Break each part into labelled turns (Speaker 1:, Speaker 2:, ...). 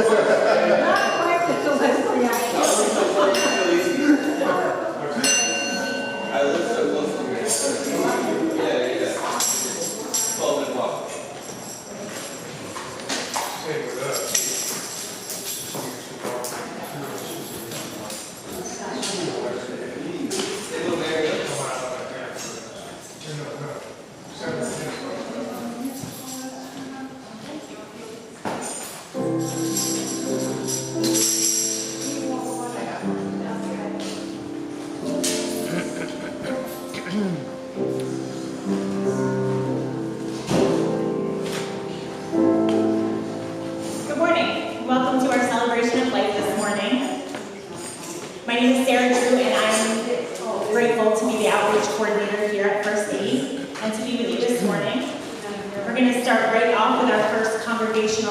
Speaker 1: quite the Celestia.
Speaker 2: I live so close to here. Yeah. 12-minute walk.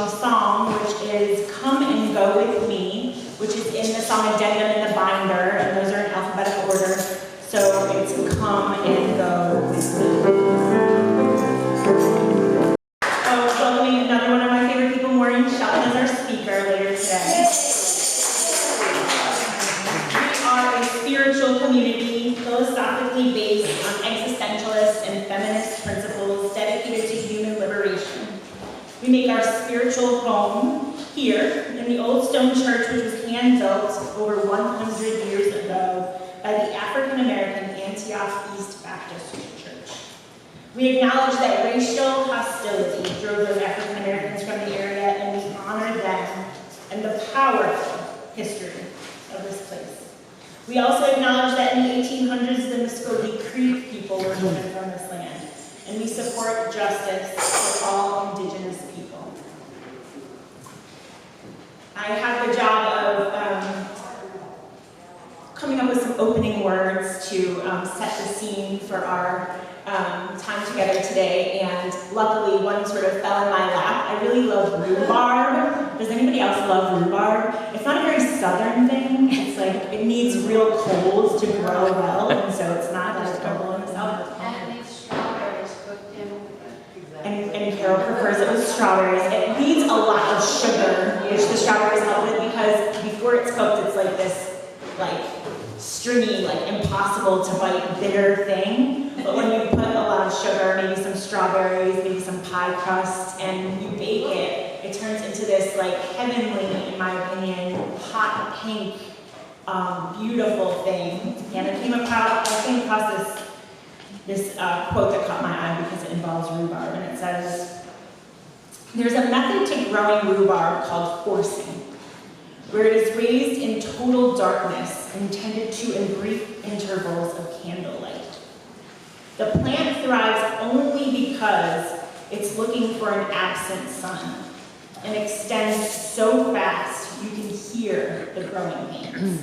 Speaker 3: Song, which is Come and Go With Me, which is in the song addendum in the binder, and those are in alphabetical order. So it's Come and Go With Me. Oh, welcoming another one of my favorite people, Maureen Shelton, as our speaker later today. We are a spiritual community philosophically based on existentialist and feminist principles dedicated to human liberation. We make our spiritual home here in the old stone church, which was hand-built over 100 years ago by the African-American Antioch East Baptist Church. We acknowledge that racial hostility drove those African-Americans from the area, and we honor them and the powerful history of this place. We also acknowledge that in the 1800s, the Muskogee Creek people were driven from this land, and we support justice for all Indigenous people. I have the job of coming up with some opening words to set the scene for our time together today, and luckily one sort of fell in my lap. I really love rhubarb. Does anybody else love rhubarb? It's not a very southern thing. It's like, it needs real cold to grow well, and so it's not as comfortable in the south. And Carol prefers it with strawberries. It needs a lot of sugar, which the strawberries help with, because before it's cooked, it's like this, like, stringy, like, impossible to bite, bitter thing. But when you put a lot of sugar, maybe some strawberries, maybe some pie crust, and you bake it, it turns into this, like, heavenly, in my opinion, hot pink, beautiful thing. And I came across this quote that caught my eye because it involves rhubarb, and it says, "There's a method to growing rhubarb called forcing, where it is raised in total darkness and tended to in brief intervals of candlelight. The plant thrives only because it's looking for an absent sun and extends so fast you can hear the growing pains.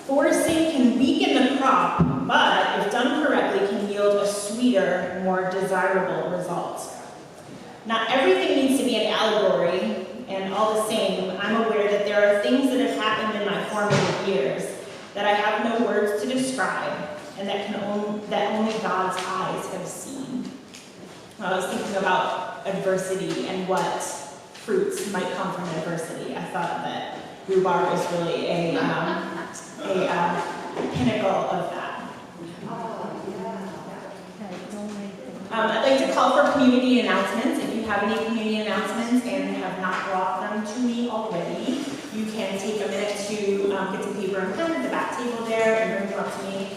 Speaker 3: Forcing can weaken the crop, but if done correctly, can yield a sweeter, more desirable result. Not everything needs to be an allegory, and all the same, I'm aware that there are things that have happened in my formative years that I have no words to describe, and that only God's eyes have seen." When I was thinking about adversity and what fruits might come from adversity, I thought that rhubarb is really a pinnacle of that. I'd like to call for community announcements. If you have any community announcements and have not brought them to me already, you can take a minute to get some paper and pen at the back table there and bring them up to me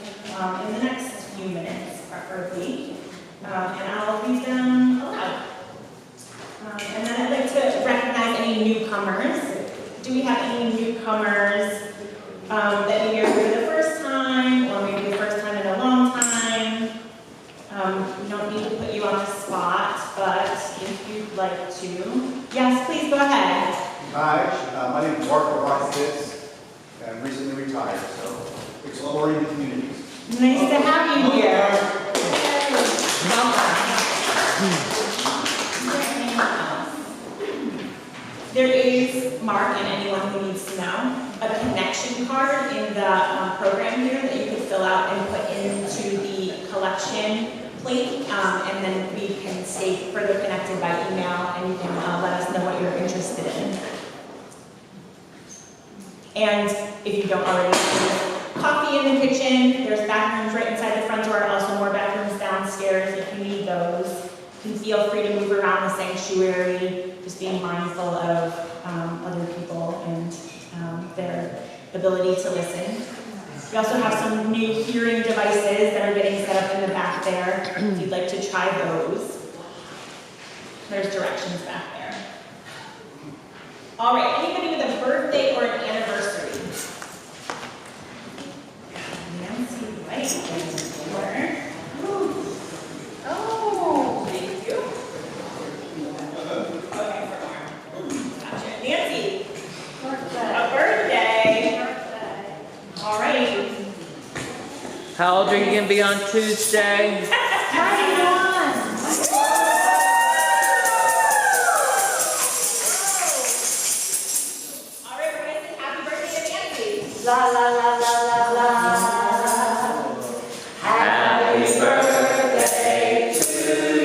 Speaker 3: in the next few minutes, preferably. And I'll read them aloud. And then I'd like to recognize any newcomers. Do we have any newcomers that maybe are here for the first time, or maybe the first time in a long time? We don't need to put you on the spot, but if you'd like to. Yes, please go ahead.
Speaker 4: Hi, my name is Mark Rockfitz. I'm recently retired, so exploring the communities.
Speaker 3: Nice to have you here. There is, Mark and anyone who needs to know, a connection card in the program here that you could fill out and put into the collection link, and then we can stay further connected by email, and you can let us know what you're interested in. And if you don't already, there's coffee in the kitchen, there's bathrooms right inside the front door, also more bathrooms downstairs if you need those. You can feel free to move around the sanctuary, just being mindful of other people and their ability to listen. We also have some new hearing devices that are getting set up in the back there, if you'd like to try those. There's directions back there. All right, anybody with a birthday or an anniversary? Nancy, right? Oh, thank you. Okay, gotcha. Nancy, a birthday. All right.
Speaker 1: How old are you going to be on Tuesday?
Speaker 3: 91. All right, we're going to say happy birthday to Nancy.
Speaker 5: La la la la la la.
Speaker 1: Happy birthday to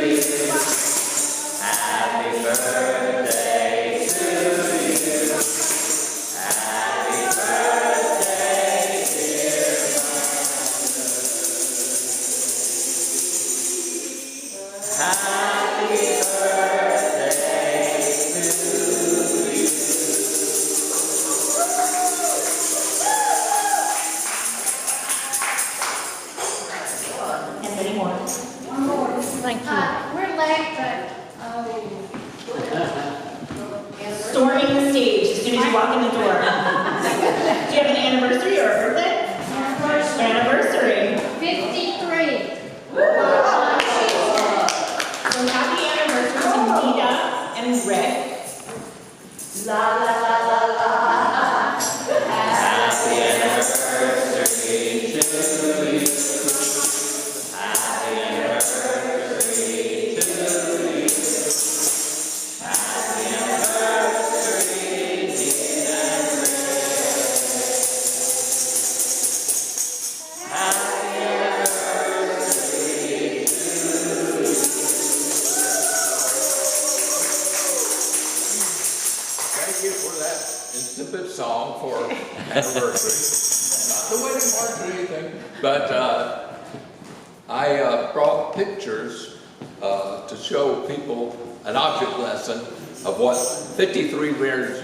Speaker 1: you. Happy birthday to you. Happy birthday, dear mother. Happy birthday to you.
Speaker 3: And many more.
Speaker 5: One more.
Speaker 1: Thank you.
Speaker 5: We're late, but,
Speaker 3: Storming the stage as soon as you walk in the door. Do you have an anniversary or a birthday? Anniversary.
Speaker 5: 53.
Speaker 3: So happy anniversary to Nita and Rick.
Speaker 5: La la la la la.
Speaker 1: Happy anniversary to you. Happy anniversary to you. Happy anniversary, dear Happy anniversary to you.
Speaker 6: Thank you for that insipid song for anniversary. Not the wedding march or anything, but I brought pictures to show people an object lesson of what 53 years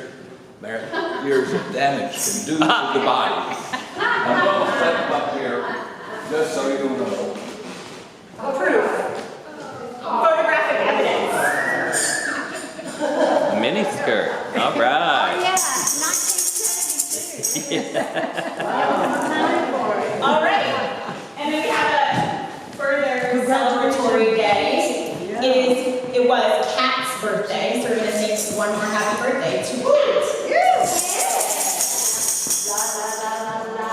Speaker 6: of damage can do to the body. I'm going to set them up here just so you know.
Speaker 3: Proof. Photographic evidence.
Speaker 1: Mini skirt. All right.
Speaker 5: Yeah, 1972.
Speaker 3: All right. And then we have a further celebratory day. It was Kat's birthday, so we're going to sing one more happy birthday to Kat.
Speaker 5: La la la la la.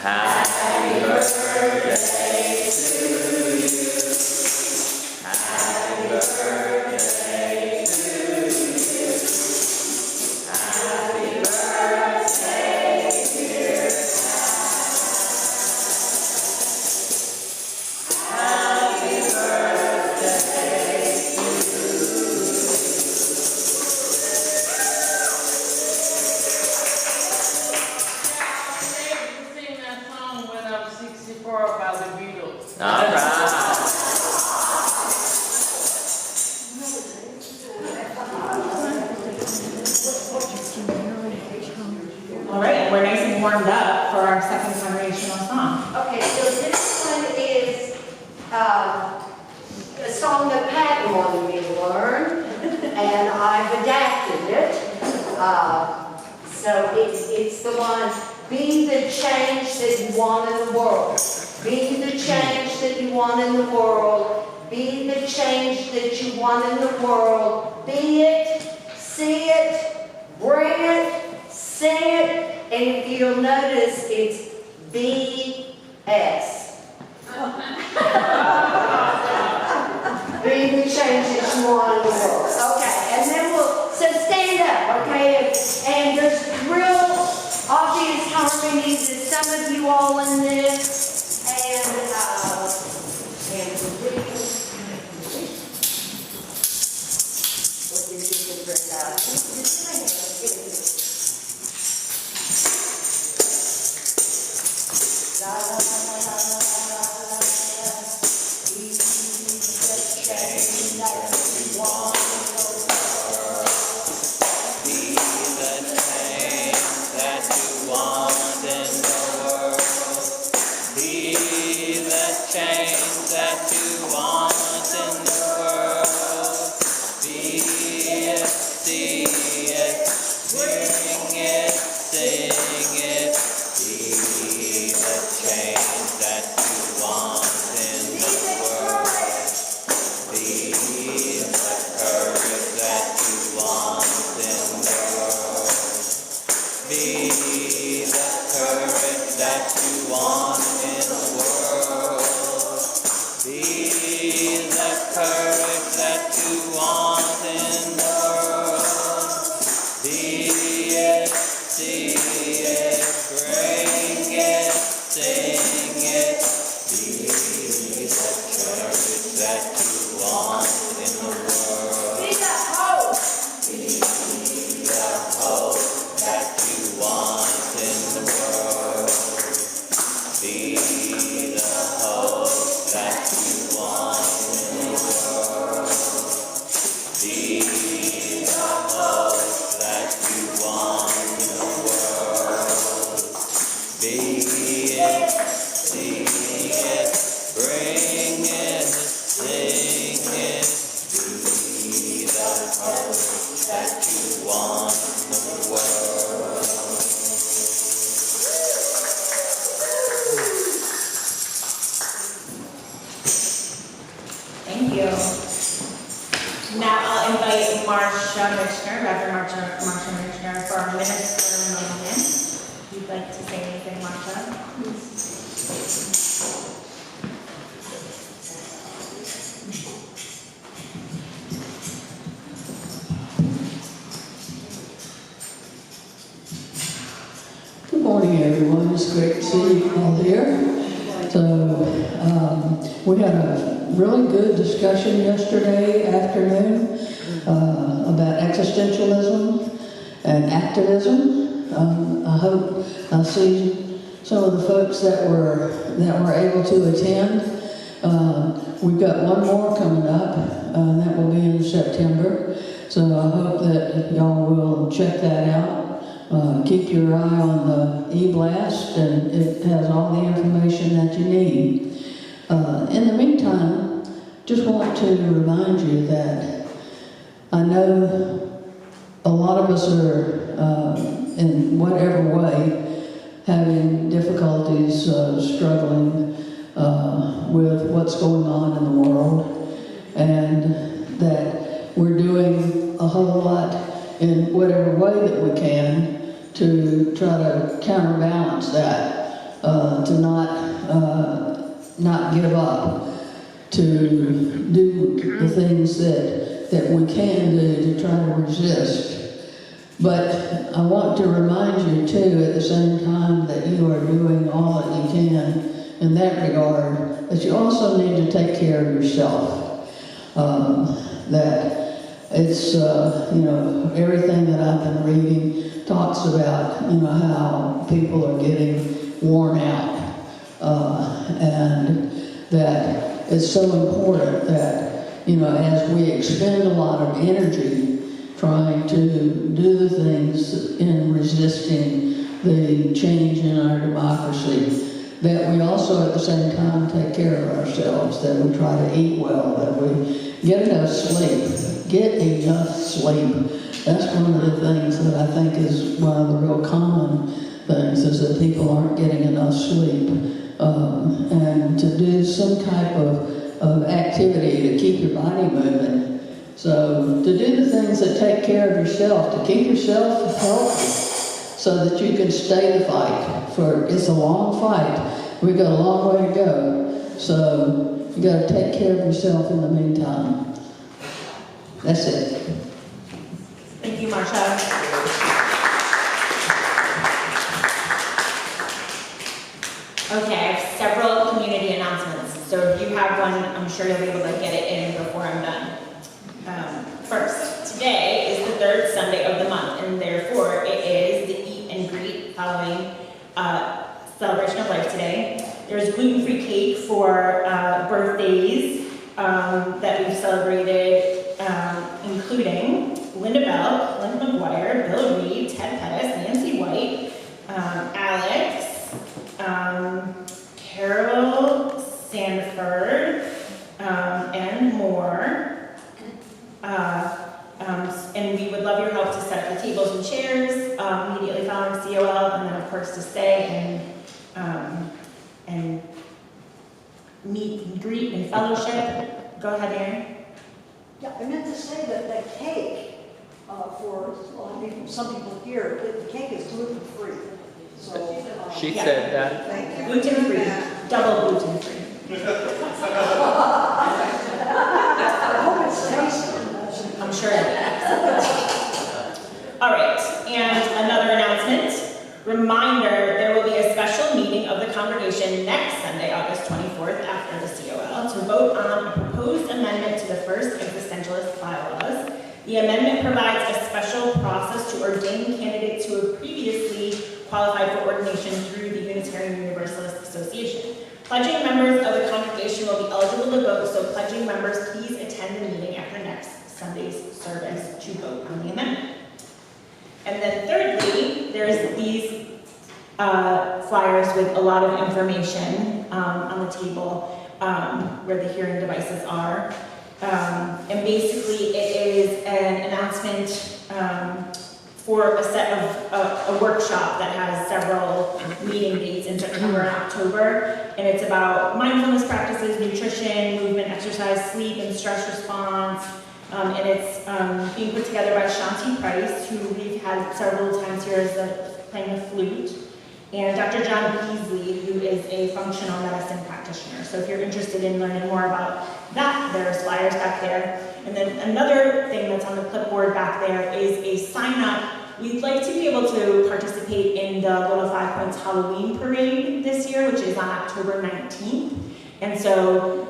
Speaker 1: Happy birthday to you. Happy birthday to you. Happy birthday, dear Happy birthday to you.
Speaker 7: Sing that song when I'm 64 by the Beatles.
Speaker 1: All right.
Speaker 3: All right, and we're nice and warmed up for our second congregational song.
Speaker 5: Okay, so this one is a song that Pat wanted me to learn, and I've adapted it. So it's the one, be the change that you want in the world. Be the change that you want in the world. Be the change that you want in the world. Be it, see it, bring it, sing it, and if you'll notice, it's BS. Be the change that you want in the world. Okay, and then so stand up, okay? And there's real obvious harmonies. There's some of you all in this, and La la la la la la la la la. Be the change that you want in the world.
Speaker 1: Be the change that you want in the world. Be the change that you want in the world. Be it, see it, bring it, sing it. Be the change that you want in the world. Be the courage that you want in the world. Be the courage that you want in the world. Be the courage that you want in the world. Be it, see it, bring it, sing it. Be the courage that you want in the world.
Speaker 5: Be the hope.
Speaker 1: Be the hope that you want in the world. Be the hope that you want in the world. Be the hope that you want in the world. Be it, see it, bring it, sing it. Be the hope that you want in the world.
Speaker 3: Thank you. Now I'll invite Marsha Richner, Reverend Marsha Richner, for our minister moment. If you'd like to say anything, Marsha.
Speaker 8: Good morning, everyone. It's great to see you all here. So, we had a really good discussion yesterday afternoon about existentialism and activism. I hope I see some of the folks that were able to attend. We've got one more coming up, that will be in September. So I hope that y'all will check that out. Keep your eye on the e-blast, and it has all the information that you need. In the meantime, just want to remind you that I know a lot of us are, in whatever way, having difficulties struggling with what's going on in the world, and that we're doing a whole lot in whatever way that we can to try to counterbalance that, to not give up, to do the things that we can do to try to resist. But I want to remind you too, at the same time that you are doing all that you can in that regard, that you also need to take care of yourself. That it's, everything that I've been reading talks about, how people are getting worn out. And that it's so important that, as we expend a lot of energy trying to do the things in resisting the change in our democracy, that we also at the same time take care of ourselves, that we try to eat well, that we get enough sleep. Get enough sleep. That's one of the things that I think is one of the real common things, is that people aren't getting enough sleep. And to do some type of activity to keep your body moving. So to do the things that take care of yourself, to keep yourself healthy, so that you can stay the fight. For it's a long fight. We've got a long way to go. So you got to take care of yourself in the meantime. That's it.
Speaker 3: Thank you, Marsha. Okay, I have several community announcements. So if you have one, I'm sure you'll be able to get it in before I'm done. First, today is the third Sunday of the month, and therefore it is the Eat and Greet following celebration of life today. There's gluten-free cake for birthdays that we've celebrated, including Linda Bell, Clint McGuire, Bill Reed, Ted Pettis, Nancy White, Alex, Carol Sanford, and more. And we would love your help to set up the tables and chairs immediately following COL, and then of course to stay and meet and greet and fellowship. Go ahead, Mary.
Speaker 9: Yeah, I meant to say that that cake, some people here, the cake is gluten-free. So,
Speaker 1: She
Speaker 3: Yeah.
Speaker 1: said that.
Speaker 9: thank you.
Speaker 3: Gluten-free, double gluten-free.
Speaker 9: I hope it's tasty.
Speaker 3: I'm sure it is. All right, and another announcement. Reminder, there will be a special meeting of the congregation next Sunday, August 24th, after the COL, to vote on a proposed amendment to the first existentialist bylaws. The amendment provides a special process to ordain candidates who have previously qualified for ordination through the Unitarian Universalist Association. Pledging members of the congregation will be eligible to vote, so pledging members, please attend the meeting after next Sunday's service to vote on the amendment. And then thirdly, there's these flyers with a lot of information on the table where the hearing devices are. And basically it is an announcement for a set of a workshop that has several meeting dates in September and October. And it's about mindfulness practices, nutrition, movement, exercise, sleep, and stress response. And it's being put together by Shanti Price, who we've had several times here as playing the flute, and Dr. John Beasley, who is a functional medicine practitioner. So if you're interested in learning more about that, there's flyers back there. And then another thing that's on the clipboard back there is a sign up. We'd like to be able to participate in the Little 5 Points Halloween Parade this year, which is on October 19th. And so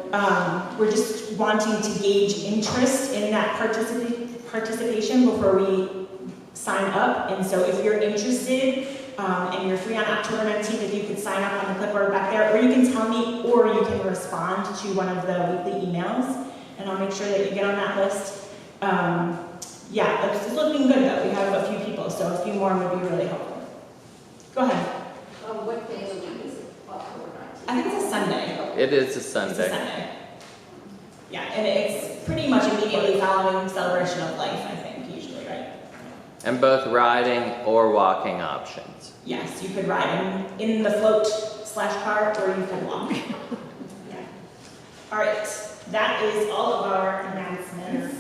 Speaker 3: we're just wanting to gauge interest in that participation before we sign up. And so if you're interested and you're free on October 19th, if you could sign up on the clipboard back there, or you can tell me, or you can respond to one of the weekly emails, and I'll make sure that you get on that list. Yeah, it's looking good though. We have a few people, so a few more would be really helpful. Go ahead.
Speaker 5: What day of the week is it? October 19th?
Speaker 3: I think it's a Sunday.
Speaker 1: It is a
Speaker 3: It's a
Speaker 1: Sunday.
Speaker 3: Sunday. Yeah, and it's pretty much immediately following Celebration of Life, I think, usually, right?
Speaker 1: And both riding or walking options.
Speaker 3: Yes, you could ride in the float/cart, or you could walk. Yeah. All right, that is all of our announcements.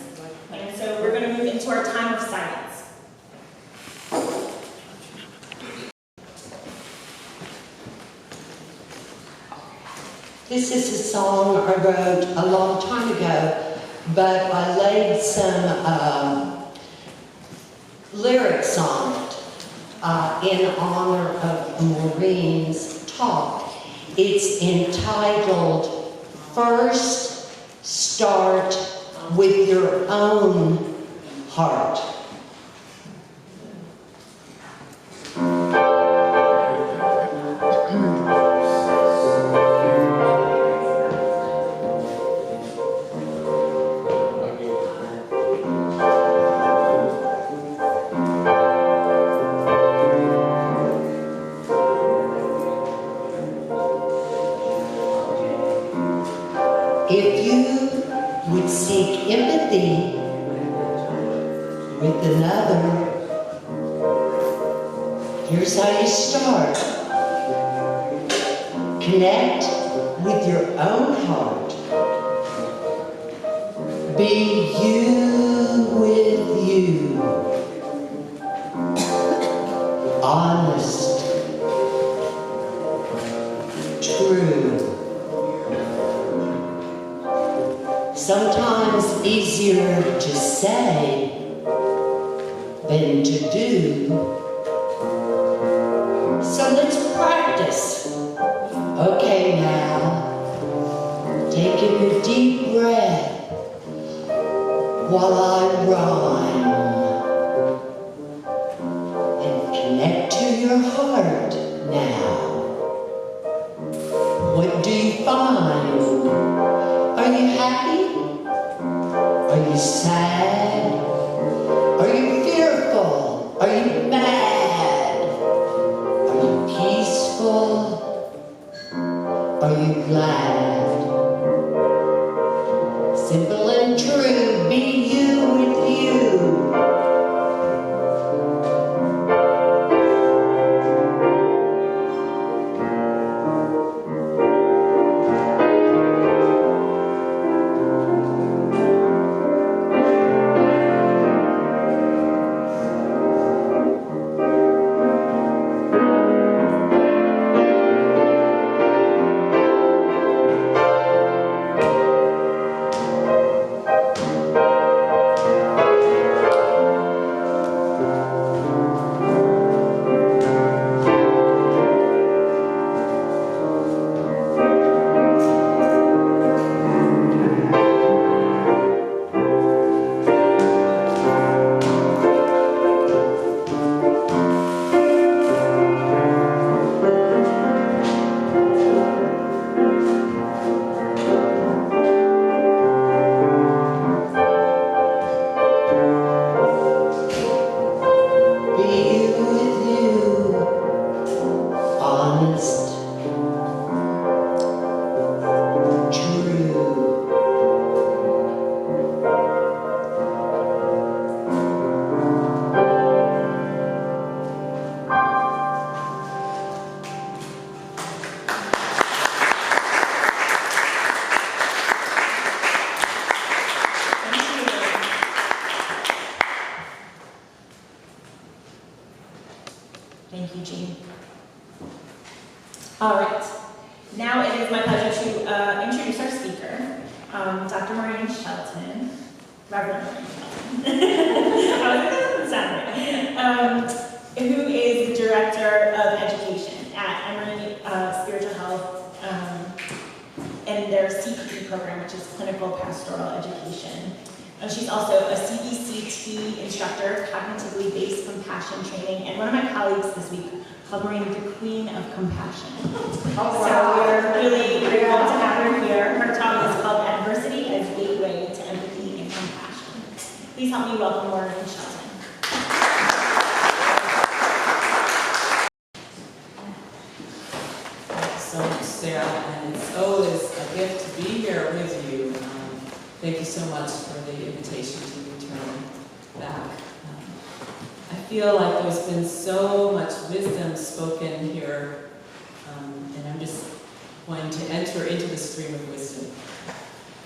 Speaker 3: And so we're going to move into our time of silence.
Speaker 5: This is a song I wrote a long time ago, but I laid some lyrics on it in honor of Maureen's talk. It's entitled, First Start with Your Own Heart. If you would seek empathy with another, here's how you start. Connect with your own heart. Be you with you. Honest. True. Sometimes easier to say than to do. So let's practice. Okay now, taking a deep breath while I rhyme. And connect to your heart now.
Speaker 10: What do you find? Are you happy? Are you sad? Are you fearful? Are you mad? Are you peaceful? Are you glad? Simple and true, be you with you.
Speaker 3: Thank you, Jean. All right. Now it is my pleasure to introduce our speaker, Dr. Maureen Shelton, Reverend Maureen Shelton. I was like, that doesn't sound right. Who is the Director of Education at Emory Spiritual Health and their CPE program, which is Clinical Pastoral Education. She's also a CBCT instructor, cognitively based compassion training, and one of my colleagues this week called Maureen the Queen of Compassion. So we're really grateful to have her here. Her talk is called Adversity as Gateway to Empathy and Compassion. Please help me welcome Maureen Shelton.
Speaker 11: Thank you so much, Sarah, and it's always a gift to be here with you. Thank you so much for the invitation to return back. I feel like there's been so much wisdom spoken here, and I'm just going to enter into the stream of wisdom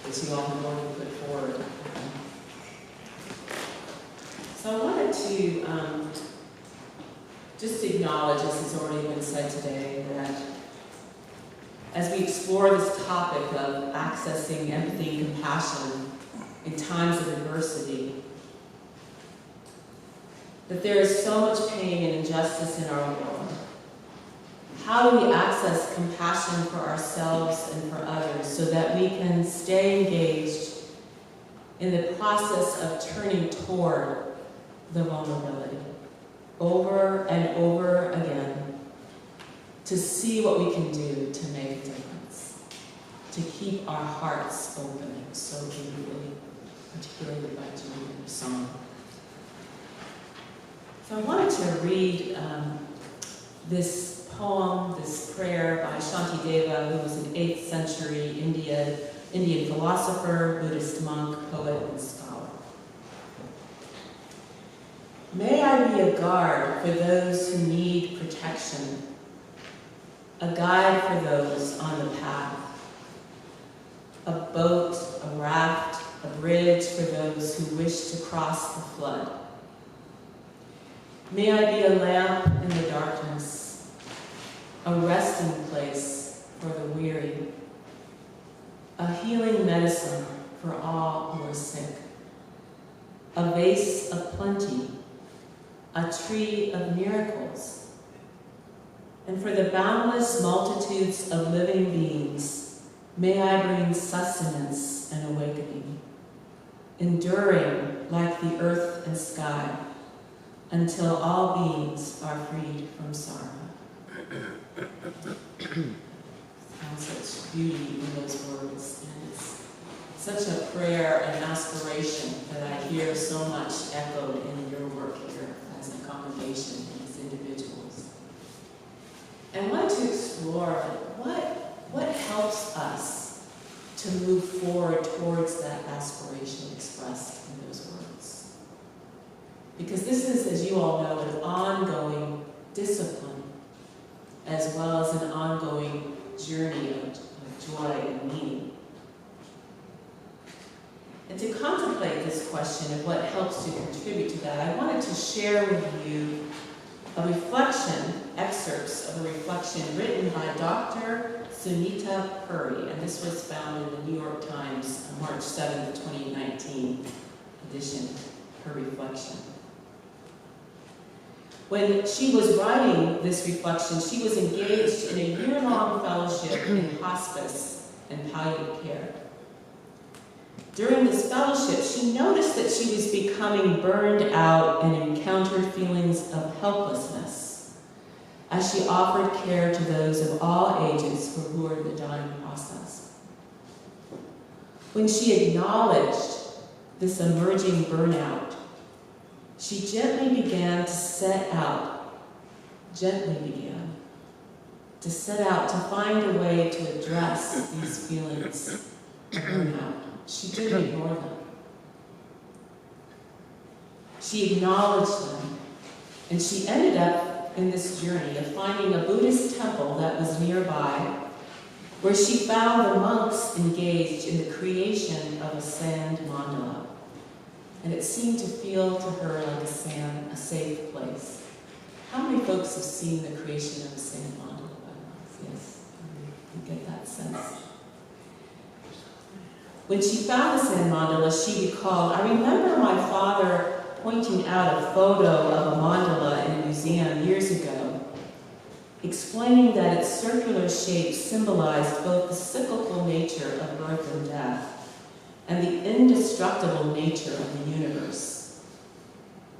Speaker 11: that you all have already put forward. So I wanted to just acknowledge, as has already been said today, that as we explore this topic of accessing empathy and compassion in times of adversity, that there is so much pain and injustice in our world. How do we access compassion for ourselves and for others so that we can stay engaged in the process of turning toward the vulnerability over and over again, to see what we can do to make a difference, to keep our hearts open so beautifully, particularly by Julie in her song. So I wanted to read this poem, this prayer by Shantideva, who was an 8th century Indian philosopher, Buddhist monk, poet, and scholar. May I be a guard for those who need protection, a guide for those on the path, a boat, a raft, a bridge for those who wish to cross the flood. May I be a lamp in the darkness, a resting place for the weary, a healing medicine for all who are sick, a vase of plenty, a tree of miracles, and for the boundless multitudes of living beings, may I bring sustenance and awakening, enduring like the earth and sky, until all beings are freed from sorrow. Sounds beauty in those words. And it's such a prayer and aspiration that I hear so much echoed in your work here as a congregation and as individuals. And I wanted to explore what helps us to move forward towards that aspiration expressed in those words. Because this is, as you all know, an ongoing discipline as well as an ongoing journey of joy and meaning. And to contemplate this question of what helps to contribute to that, I wanted to share with you a reflection, excerpts of a reflection written by Dr. Sunita Puri, and this was found in the New York Times, March 7th, 2019 edition, her reflection. When she was writing this reflection, she was engaged in a year-long fellowship in hospice and palliative care. During this fellowship, she noticed that she was becoming burned out and encountered feelings of helplessness as she offered care to those of all ages who were in the dying process. When she acknowledged this emerging burnout, she gently began to set out to find a way to address these feelings of burnout. She didn't ignore them. She acknowledged them, and she ended up in this journey of finding a Buddhist temple that was nearby, where she found the monks engaged in the creation of a sand mandala. And it seemed to feel to her like a safe place. How many folks have seen the creation of a sand mandala? Yes, you get that sense. When she found the sand mandala, she recalled, I remember my father pointing out a photo of a mandala in a museum years ago, explaining that its circular shape symbolized both the cyclical nature of birth and death and the indestructible nature of the universe.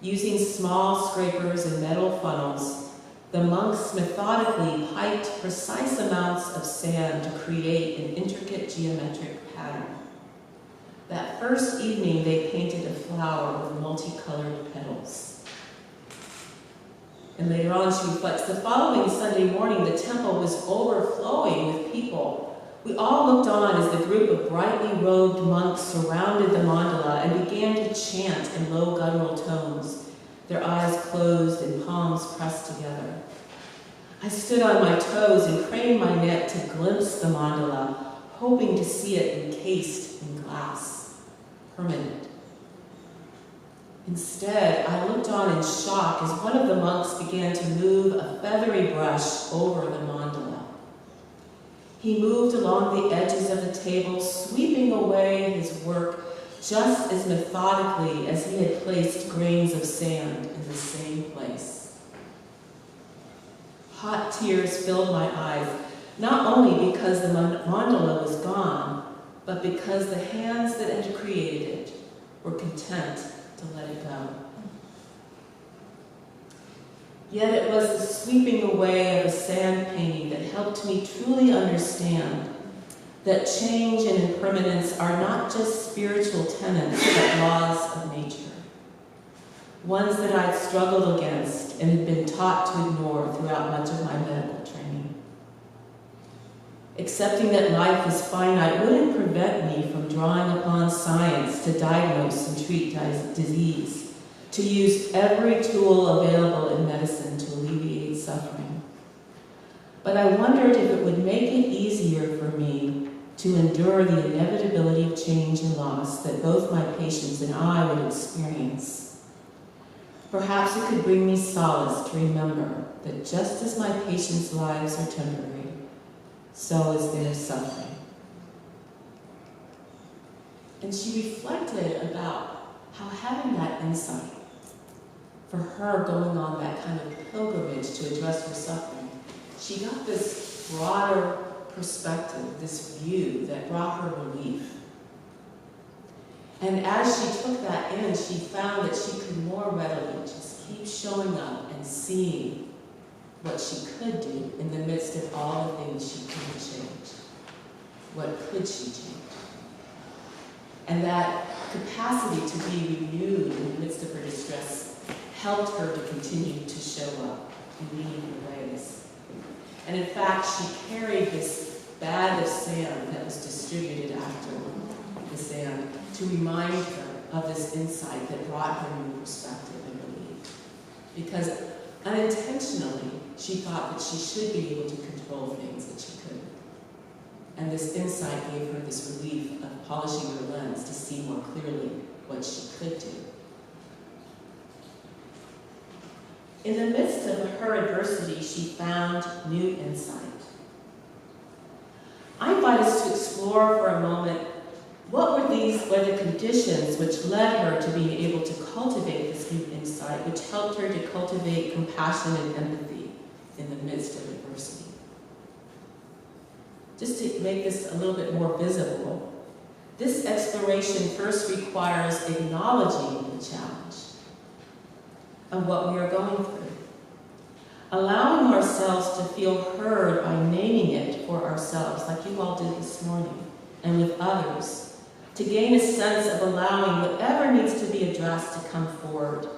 Speaker 11: Using small scrapers and metal funnels, the monks methodically piped precise amounts of sand to create an intricate geometric pattern. That first evening, they painted a flower with multicolored petals. And later on, she reflects, the following Sunday morning, the temple was overflowing with people. We all looked on as the group of brightly robed monks surrounded the mandala and began to chant in low guttural tones, their eyes closed and palms pressed together. I stood on my toes and craned my neck to glimpse the mandala, hoping to see it encased in glass, permanent. Instead, I looked on in shock as one of the monks began to move a feathery brush over the mandala. He moved along the edges of the table, sweeping away his work just as methodically as he had placed grains of sand in the same place. Hot tears filled my eyes, not only because the mandala was gone, but because the hands that had created it were content to let it go. Yet it was the sweeping away of a sand painting that helped me truly understand that change and impermanence are not just spiritual tenets, but laws of nature. Ones that I'd struggled against and had been taught to ignore throughout much of my medical training. Accepting that life is finite wouldn't prevent me from drawing upon science to diagnose and treat disease, to use every tool available in medicine to alleviate suffering. But I wondered if it would make it easier for me to endure the inevitability of change and loss that both my patients and I would experience. Perhaps it could bring me solace to remember that just as my patients' lives are temporary, so is their suffering. And she reflected about how having that insight, for her going on that kind of pilgrimage to address her suffering, she got this broader perspective, this view that brought her relief. And as she took that in, she found that she could more readily just keep showing up and seeing what she could do in the midst of all the things she couldn't change. what could she change? And that capacity to be renewed in the midst of her distress helped her to continue to show up in meaningful ways. And in fact, she carried this bag of sand that was distributed after the sand to remind her of this insight that brought her new perspective and relief. Because unintentionally, she thought that she should be able to control things that she couldn't. And this insight gave her this relief of polishing her lens to see more clearly what she could do. In the midst of her adversity, she found new insight. I invite us to explore for a moment what were the conditions which led her to being able to cultivate this new insight, which helped her to cultivate compassion and empathy in the midst of adversity. Just to make this a little bit more visible, this exploration first requires acknowledging the challenge of what we are going through, allowing ourselves to feel heard by naming it for ourselves, like you all did this morning, and with others, to gain a sense of allowing whatever needs to be addressed to come forward.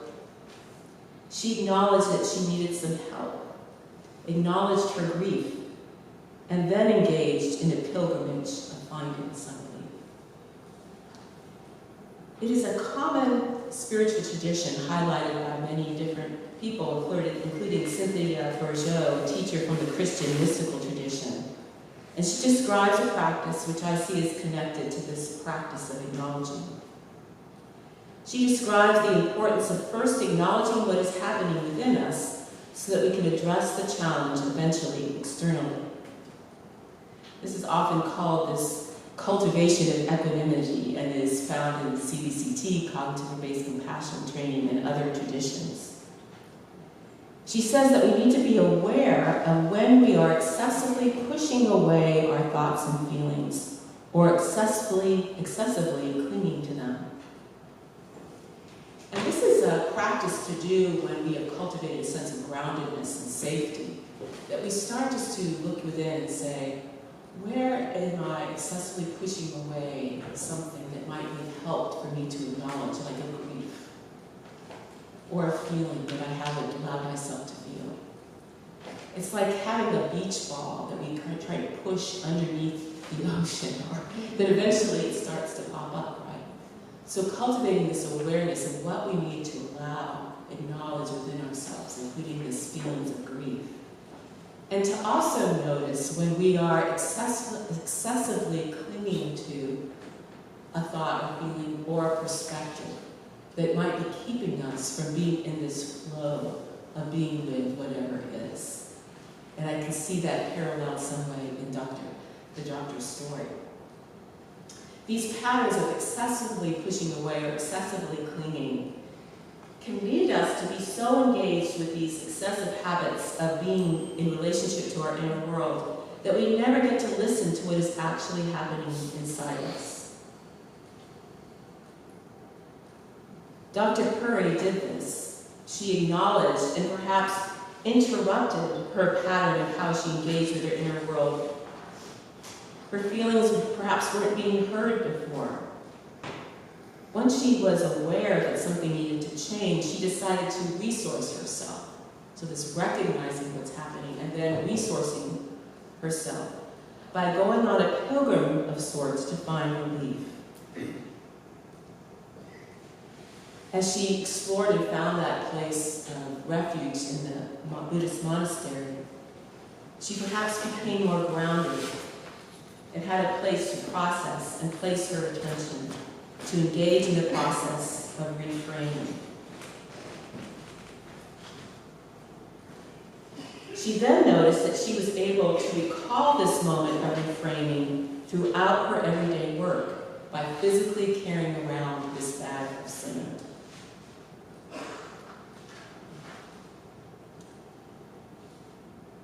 Speaker 11: She acknowledged that she needed some help, acknowledged her grief, and then engaged in a pilgrimage of finding some relief. It is a common spiritual tradition highlighted by many different people, including Cynthia Bourgeot, a teacher from the Christian mystical tradition. And she describes a practice which I see as connected to this practice of acknowledging. She describes the importance of first acknowledging what is happening within us so that we can address the challenge eventually externally. This is often called this cultivation of equanimity and is found in CBCT, cognitive-based compassion training, and other traditions. She says that we need to be aware of when we are excessively pushing away our thoughts and feelings or excessively clinging to them. And this is a practice to do when we have cultivated a sense of groundedness and safety, that we start just to look within and say, where am I excessively pushing away something that might be helped for me to acknowledge, like a grief, or a feeling that I haven't allowed myself to feel? It's like having a beach ball that we kind of try to push underneath the ocean, or then eventually it starts to pop up, right? So cultivating this awareness of what we need to allow, acknowledge within ourselves, including these feelings of grief. And to also notice when we are excessively clinging to a thought or feeling or a perspective that might be keeping us from being in this flow of being with whatever it is. And I can see that paralleled some way in the doctor's story. These patterns of excessively pushing away or excessively clinging can lead us to be so engaged with these excessive habits of being in relationship to our inner world that we never get to listen to what is actually happening inside us. Dr. Curry did this. She acknowledged and perhaps interrupted her pattern of how she engaged with her inner world. Her feelings perhaps weren't being heard before. Once she was aware that something needed to change, she decided to resource herself. So this recognizing what's happening and then resourcing herself by going on a pilgrim of sorts to find relief. As she explored and found that place of refuge in the Buddhist monastery, she perhaps became more grounded and had a place to process and place her attention, to engage in the process of reframing. She then noticed that she was able to recall this moment of reframing throughout her everyday work by physically carrying around this bag of sand.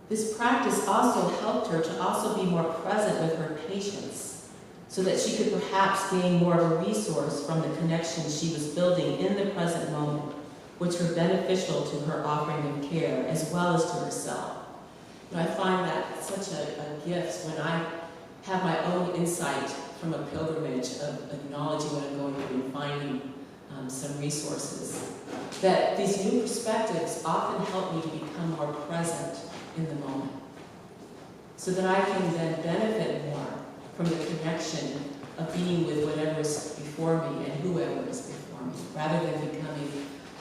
Speaker 11: This practice also helped her to also be more present with her patients, so that she could perhaps gain more of a resource from the connections she was building in the present moment, which were beneficial to her offering of care as well as to herself. And I find that such a gift when I have my own insight insight from a pilgrimage of acknowledging what I'm going through and finding some resources, that these new perspectives often help me to become more present in the moment, so that I can then benefit more from the connection of being with whatever is before me and whoever is before me, rather than becoming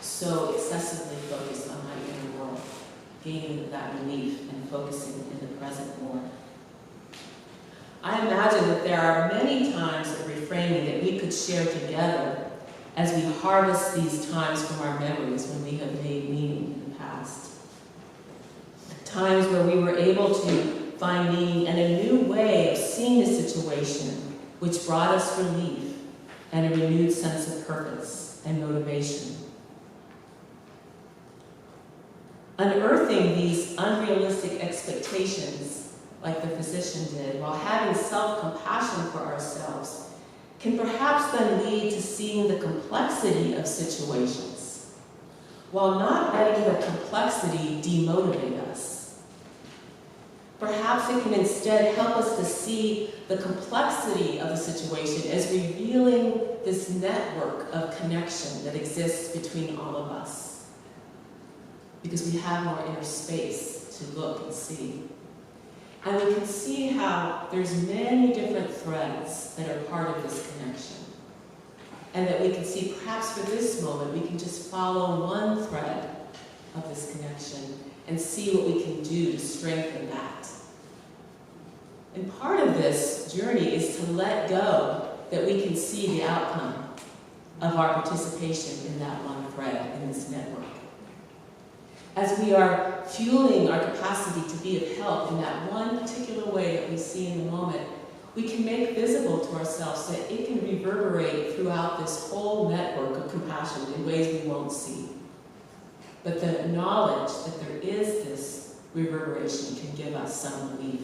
Speaker 11: so excessively focused on my inner world, gaining that relief and focusing in the present more. I imagine that there are many times of reframing that we could share together as we harvest these times from our memories when we have made meaning in the past. Times where we were able to find meaning and a new way of seeing a situation which brought us relief and a renewed sense of purpose and motivation. Unearthing these unrealistic expectations, like the physician did, while having self-compassion for ourselves, can perhaps then lead to seeing the complexity of situations, while not letting the complexity demotivate us. Perhaps it can instead help us to see the complexity of the situation as revealing this network of connection that exists between all of us, because we have more inner space to look and see. And we can see how there's many different threads that are part of this connection. And that we can see, perhaps for this moment, we can just follow one thread of this connection and see what we can do to strengthen that. And part of this journey is to let go that we can see the outcome of our participation in that one thread in this network. As we are fueling our capacity to be of help in that one particular way that we see in the moment, we can make visible to ourselves that it can reverberate throughout this whole network of compassion in ways we won't see. But the knowledge that there is this reverberation can give us some relief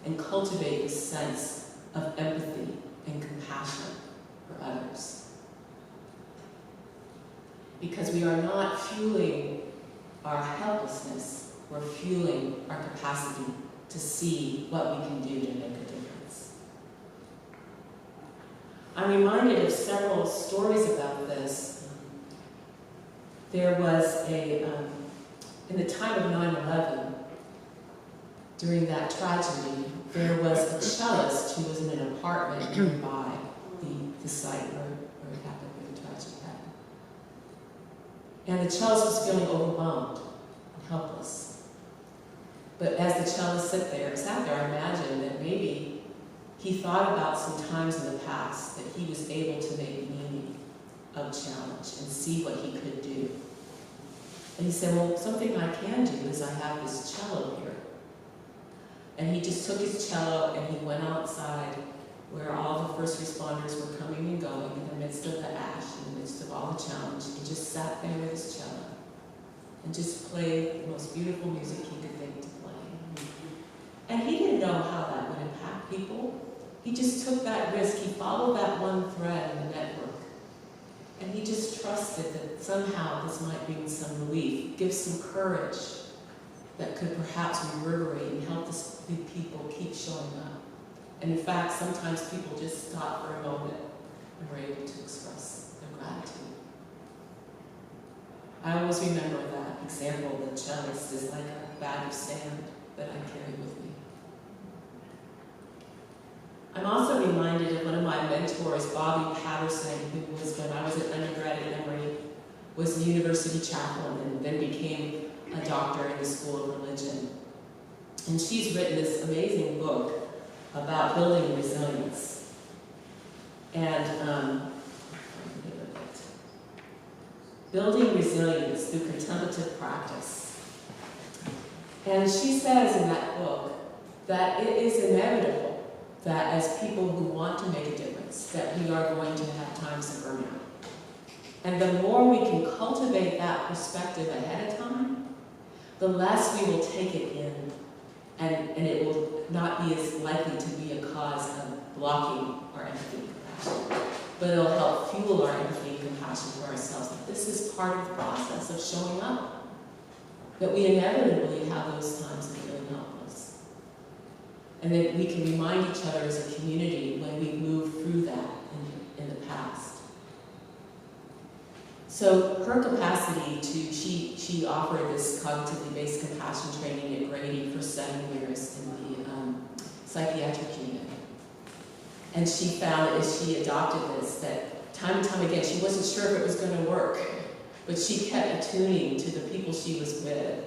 Speaker 11: and cultivate this sense of empathy and compassion for others. Because we are not fueling our helplessness, we're fueling our capacity to see what we can do to make a difference. I'm reminded of several stories about this. There was in the time of 9/11, during that tragedy, there was a cellist who was in an apartment nearby the site where it happened, where the tragedy happened. And the cellist was feeling overwhelmed and helpless. But as the cellist sat there, I imagined that maybe he thought about some times in the past that he was able to make meaning of challenge and see what he could do. And he said, well, something I can do is I have this cello here. And he just took his cello and he went outside where all the first responders were coming and going in the midst of the ash, in the midst of all the challenge, and just sat there with his cello and just played the most beautiful music he could think to play. And he didn't know how that would impact people. He just took that risk. He followed that one thread in the network. And he just trusted that somehow this might bring some relief, give some courage that could perhaps reverberate and help the people keep showing up. And in fact, sometimes people just stop for a moment and were able to express their gratitude. I always remember that example that cellist is like a bag of sand that I carry with me. I'm also reminded of one of my mentors, Bobby Patterson, who was, when I was an undergrad at Emory, was the university chaplain and then became a doctor in the School of Religion. And she's written this amazing book about building resilience. And building resilience through contemplative practice. And she says in that book that it is inevitable that as people who want to make a difference, that we are going to have times of burnout. And the more we can cultivate that perspective ahead of time, the less we will take it in, and it will not be as likely to be a cause of blocking our empathy and compassion. But it'll help fuel our empathy and compassion for ourselves. That this is part of the process of showing up. That we inevitably have those times of feeling helpless. And that we can remind each other as a community when So her capacity she offered this cognitively based compassion training at Grady for 7 years in the psychiatric unit. And she found that as she adopted this, that time and time again, she wasn't sure if it was going to work, but she kept attuning to the people she was with.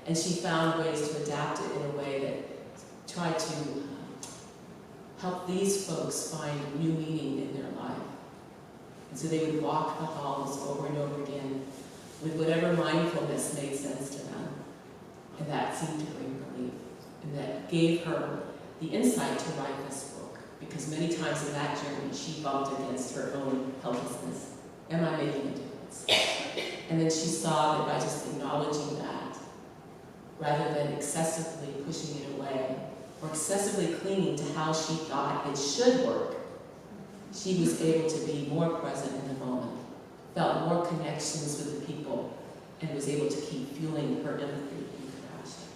Speaker 11: And she found ways to adapt it in a way that tried to help these folks find new meaning in their life. And so they would walk the halls over and over again with whatever mindfulness made sense to them. And that seemed to bring relief. And that gave her the insight to write this book. Because many times in that journey, she bumped against her own helplessness. Am I making a difference? And then she saw that by just acknowledging that, rather than excessively pushing it away, or excessively clinging to how she thought it should work, she was able to be more present in the moment, felt more connections with the people, and was able to keep fueling her empathy and compassion.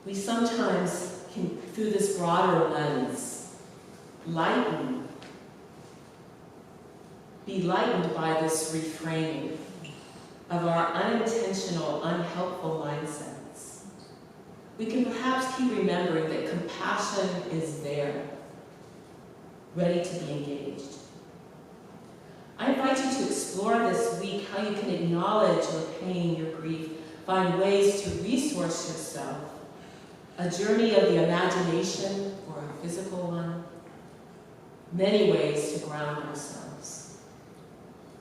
Speaker 11: We sometimes can, through this broader lens, be lightened by this reframing of our unintentional, unhelpful mindsets. We can perhaps keep remembering that compassion is there, ready to be engaged. I invite you to explore this week how you can acknowledge your pain, your grief, find ways to resource yourself, a journey of the imagination or a physical one, many ways to ground ourselves.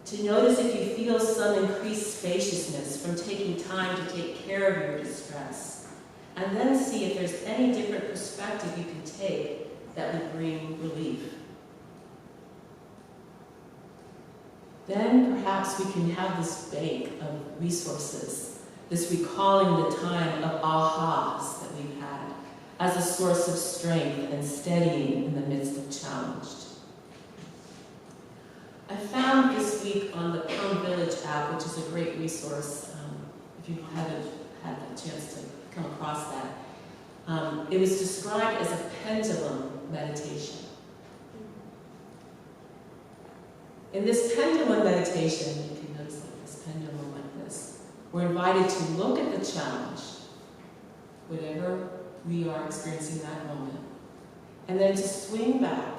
Speaker 11: To notice if you feel some increased spaciousness from taking time to take care of your distress, and then see if there's any different perspective you can take that would bring relief. Then perhaps we can have this bank of resources, this recalling the time of ahas that we've had as a source of strength and steadying in the midst of challenge. I found this week on the Plum Village app, which is a great resource if you haven't had the chance to come across that. It was described as a pendulum meditation. In this pendulum meditation, you can notice like this pendulum like this, we're invited to look at the challenge, whatever we are experiencing that moment, and then to swing back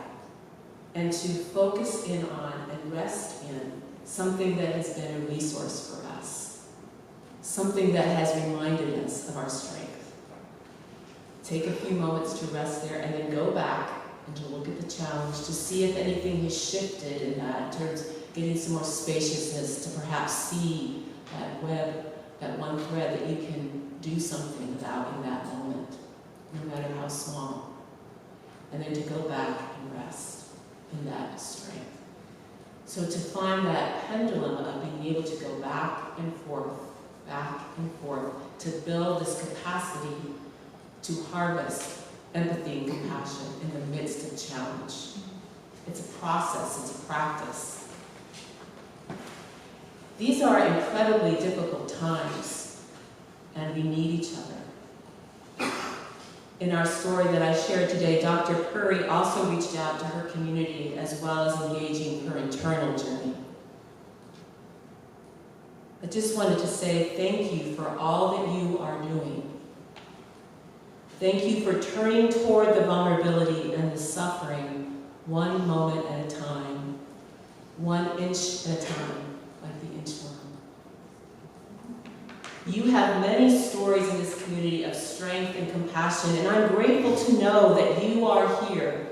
Speaker 11: and to focus in on and rest in something that has been a resource for us, something that has reminded us of our strength. Take a few moments to rest there and then go back and to look at the challenge to see if anything has shifted in that, in terms of getting some more spaciousness to perhaps see that web, that one thread that you can do something about in that moment, no matter how small. And then to go back and rest in that strength. So to find that pendulum of being able to go back and forth, to build this capacity to harvest empathy and compassion in the midst of challenge. It's a process, it's a practice. These are incredibly difficult times, and we need each other. In our story that I shared today, Dr. Puri also reached out to her community as well as engaging her internal journey. I just wanted to say thank you for all that you are doing. Thank you for turning toward the vulnerability and the suffering one moment at a time, 1 inch at a time, like the inchworm. You have many stories in this community of strength and compassion, and I'm grateful to know that you are here,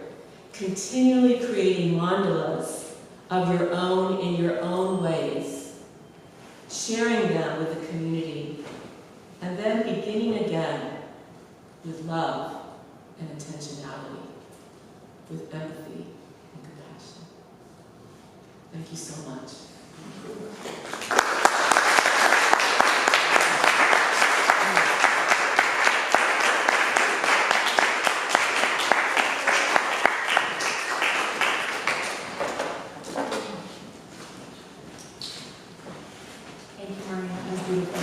Speaker 11: continually creating mandalas of your own in your own ways, sharing them with the community, and then beginning again with love and intentionality, with empathy and compassion. Thank you so much.
Speaker 3: Thank you, Maureen. That was beautiful.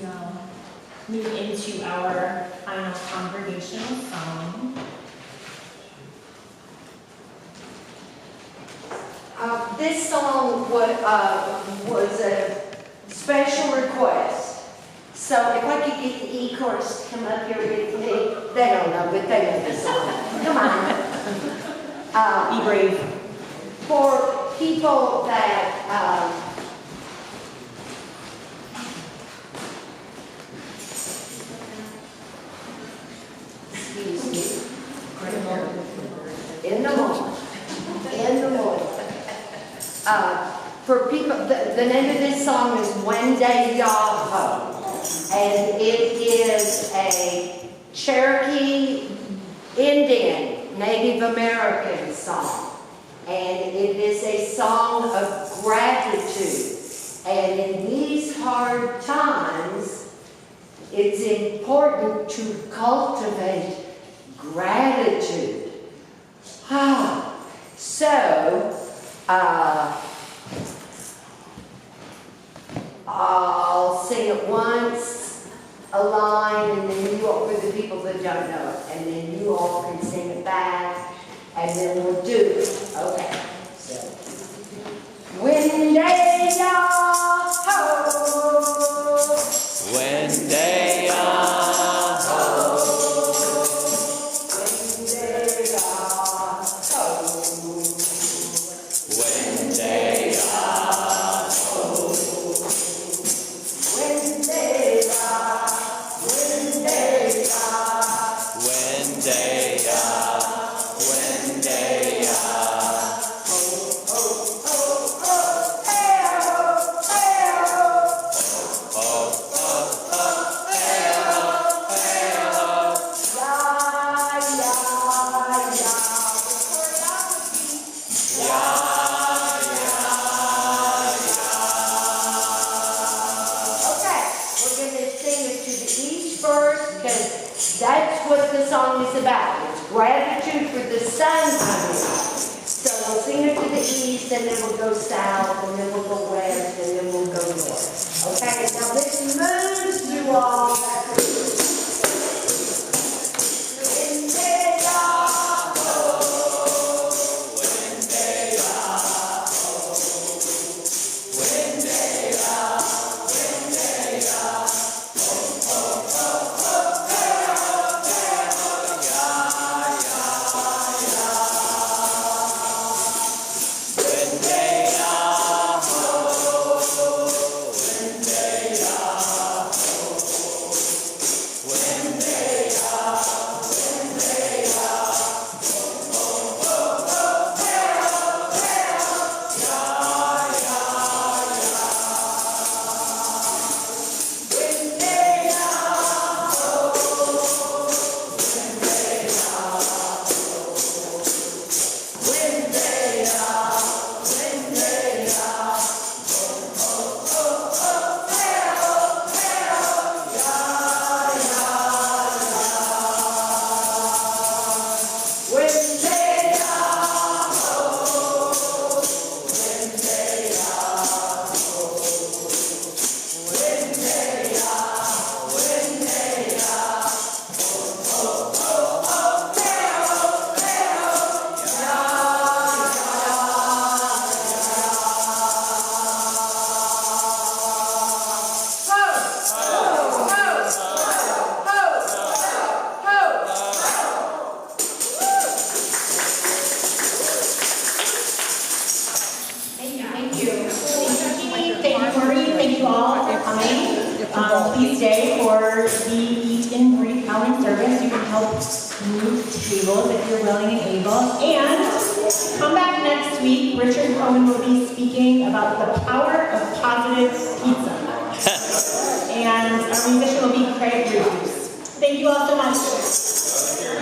Speaker 3: Yeah. move into our final congregational song.
Speaker 5: This song was a special request. So if I could get the E-chorus to come up here with me, they don't know, but they know the song. Come on.
Speaker 3: Be brave.
Speaker 5: For people that, excuse me, in the morning. For people, the name of this song is One Day Yahoo, and it is a Cherokee Indian Native American song, and it is a song of gratitude. And in these hard times, it's important to cultivate gratitude. So, I'll sing it once, a line, and then you all, for the people that don't know it, and then you all can sing it back, and then we'll do it. Okay. So, when they ho,
Speaker 1: When they are
Speaker 5: when they ho,
Speaker 1: when they are
Speaker 5: when they
Speaker 1: when they are when they are
Speaker 5: That's what the song is about. It's gratitude for the sun coming up. So we'll sing it to the east, and then we'll go south, and then we'll go west, and then we'll go north. Okay, now this moves you all back to Please stay for the Eat and Breathe Calling service. You can help move tables if you're willing and able. And come back next week. Richard Cohen will be speaking about the power of positive pizza. And our musician will be Craig Bruce. Thank you all so much.